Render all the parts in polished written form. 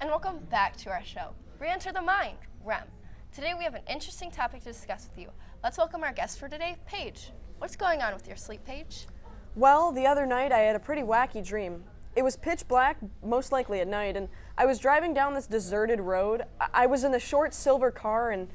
and welcome back to our show, Re-Enter the Mind, REM. Today we have an interesting topic to discuss with you. Let's welcome our guest for today, Paige. What's going on with your sleep, Paige? Well, the other night I had a pretty wacky dream. It was pitch black, most likely at night, and I was driving down this deserted road. I was in a short silver car, and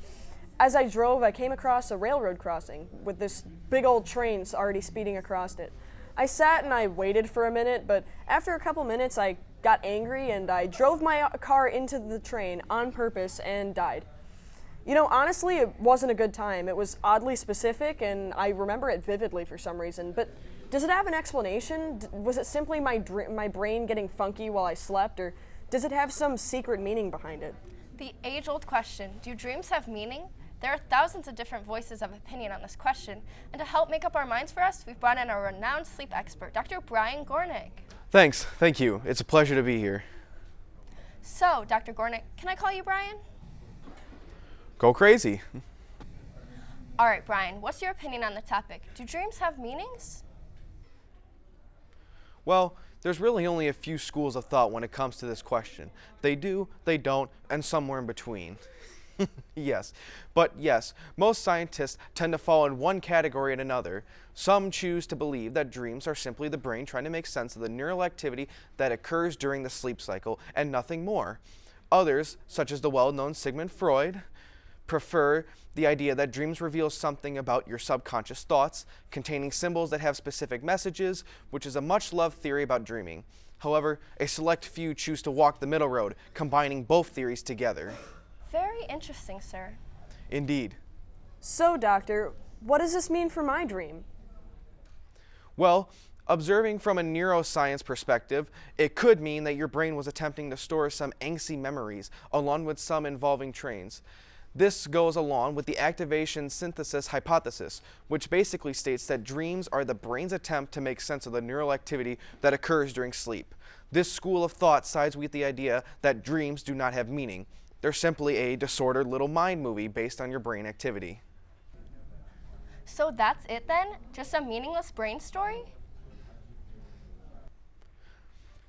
as I drove, I came across a railroad crossing with this big old train already speeding across it. I sat and I waited for a minute, but after a couple minutes I got angry and I drove my car into the train on purpose and died. You know, honestly, it wasn't a good time. It was oddly specific and I remember it vividly for some reason, but does it have an explanation? Was it simply my brain getting funky while I slept, or does it have some secret meaning behind it? The age-old question, do dreams have meaning? There are thousands of different voices of opinion on this question, and to help make up our minds for us, we've brought in a renowned sleep expert, Dr. Brian Gornick. Thank you. It's a pleasure to be here. So, Dr. Gornick, can I call you Brian? Go crazy. All right, Brian, what's your opinion on the topic? Do dreams have meanings? Well, there's really only a few schools of thought when it comes to this question. They do, they don't, and somewhere in between. Yes, most scientists tend to fall in one category and another. Some choose to believe that dreams are simply the brain trying to make sense of the neural activity that occurs during the sleep cycle and nothing more. Others, such as the well-known Sigmund Freud, prefer the idea that dreams reveal something about your subconscious thoughts, containing symbols that have specific messages, which is a much-loved theory about dreaming. However, a select few choose to walk the middle road, combining both theories together. Very interesting, sir. Indeed. So, doctor, what does this mean for my dream? Well, observing from a neuroscience perspective, it could mean that your brain was attempting to store some angsty memories, along with some involving trains. This goes along with the activation synthesis hypothesis, which basically states that dreams are the brain's attempt to make sense of the neural activity that occurs during sleep. This school of thought sides with the idea that dreams do not have meaning. They're simply a disordered little mind movie based on your brain activity. So that's it then? Just a meaningless brain story?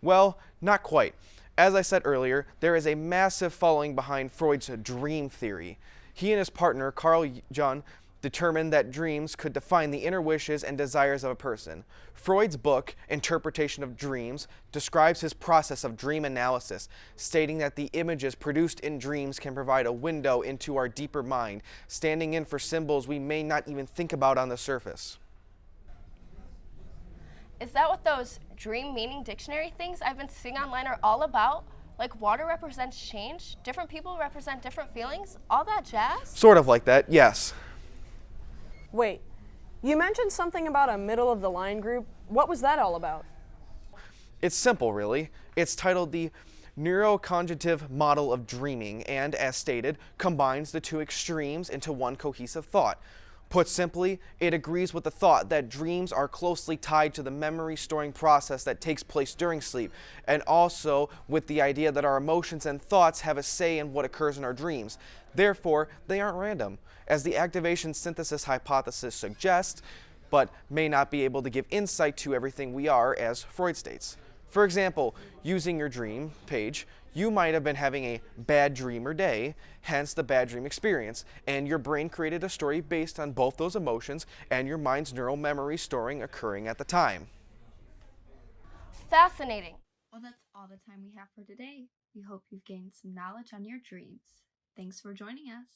Well, not quite. As I said earlier, there is a massive following behind Freud's dream theory. He and his partner, Carl Jung, determined that dreams could define the inner wishes and desires of a person. Freud's book, Interpretation of Dreams, describes his process of dream analysis, stating that the images produced in dreams can provide a window into our deeper mind, standing in for symbols we may not even think about on the surface. Is that what those dream meaning dictionary things I've been seeing online are all about? Like water represents change, different people represent different feelings, all that jazz? Sort of like that, yes. Wait, you mentioned something about a middle-of-the-line group. What was that all about? It's simple, really. It's titled the Neurocognitive Model of Dreaming and, as stated, combines the two extremes into one cohesive thought. Put simply, it agrees with the thought that dreams are closely tied to the memory storing process that takes place during sleep, and also with the idea that our emotions and thoughts have a say in what occurs in our dreams. Therefore, they aren't random, as the activation synthesis hypothesis suggests, but may not be able to give insight to everything we are, as Freud states. For example, using your dream, Paige, you might have been having a bad dream or day, hence the bad dream experience, and your brain created a story based on both those emotions and your mind's neural memory storing occurring at the time. Fascinating. Well, that's all the time we have for today. We hope you've gained some knowledge on your dreams. Thanks for joining us.